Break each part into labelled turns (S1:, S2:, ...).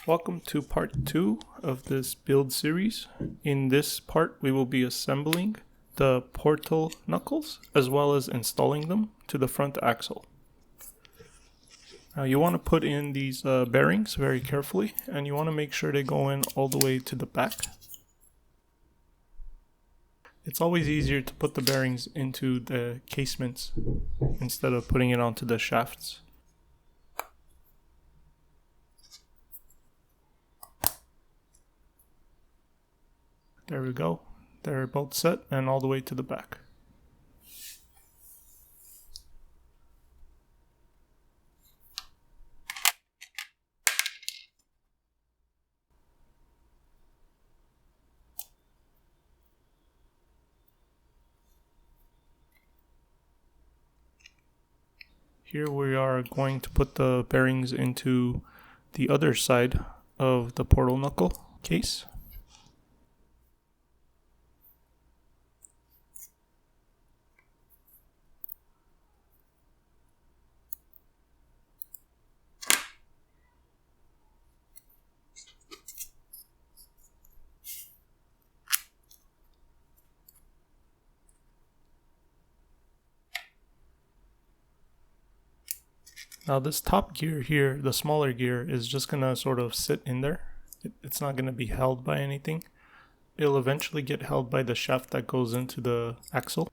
S1: Welcome to part 2 of this build series. In this part we will be assembling the portal knuckles as well as installing them to the front axle. Now you want to put in these bearings very carefully, and you want to make sure they go in all the way to the back. It's always easier to put the bearings into the casements instead of putting it onto the shafts. There we go. They're both set and all the way to the back. Here we are going to put the bearings into the other side of the portal knuckle case. Now this top gear here, the smaller gear, is just going to sort of sit in there. It's not going to be held by anything. It'll eventually get held by the shaft that goes into the axle.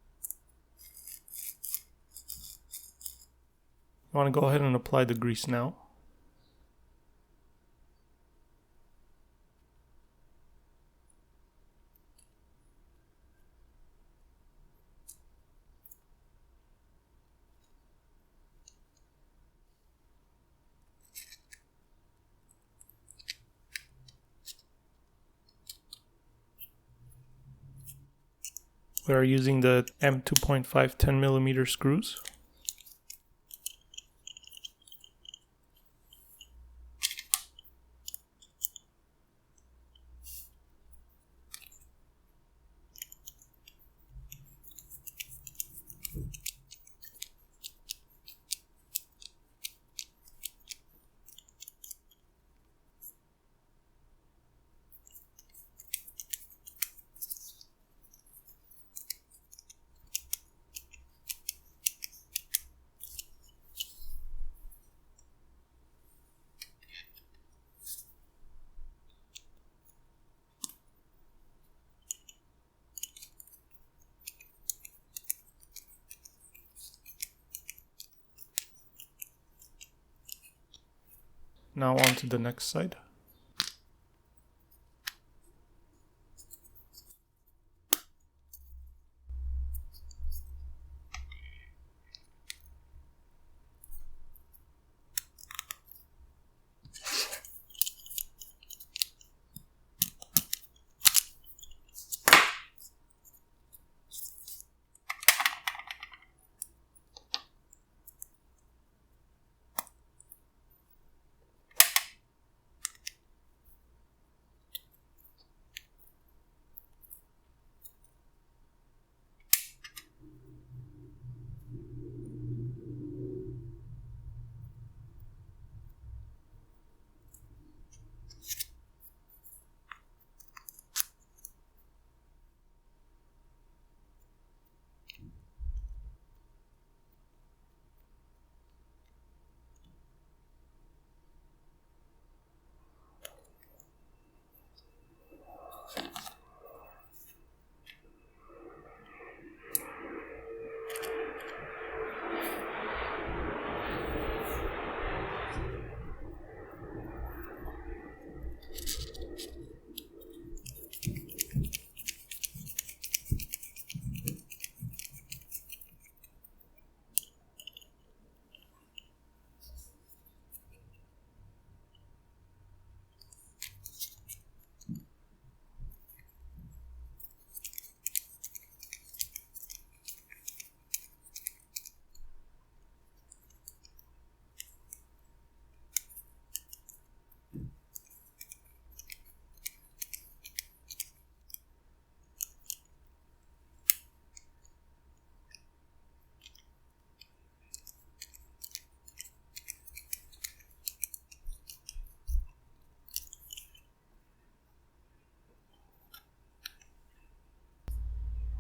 S1: You want to go ahead and apply the grease now. We are using the M2.5 10mm screws. Now on to the next side.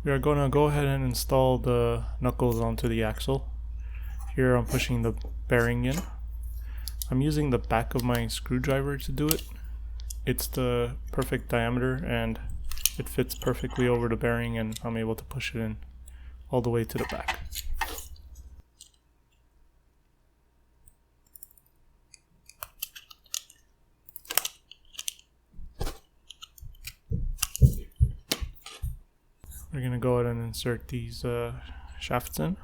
S1: We are going to go ahead and install the knuckles onto the axle. Here I'm pushing the bearing in. I'm using the back of my screwdriver to do it. It's the perfect diameter and it fits perfectly over the bearing, and I'm able to push it in all the way to the back. We're going to go ahead and insert these shafts in.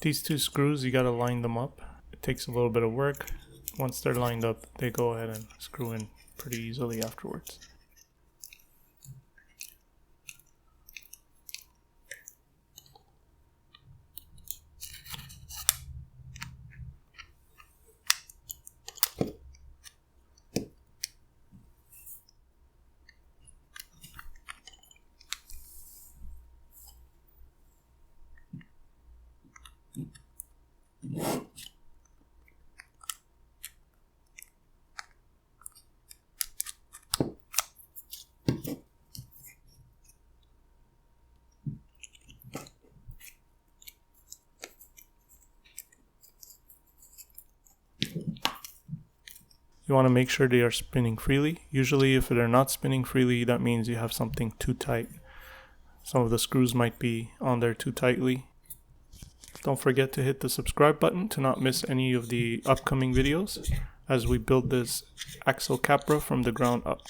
S1: These two screws, you got to line them up. It takes a little bit of work. Once they're lined up, they go ahead and screw in pretty easily afterwards. You want to make sure they are spinning freely. Usually if they're not spinning freely, that means you have something too tight. Some of the screws might be on there too tightly. Don't forget to hit the subscribe button to not miss any of the upcoming videos as we build this Axial Capra from the ground up.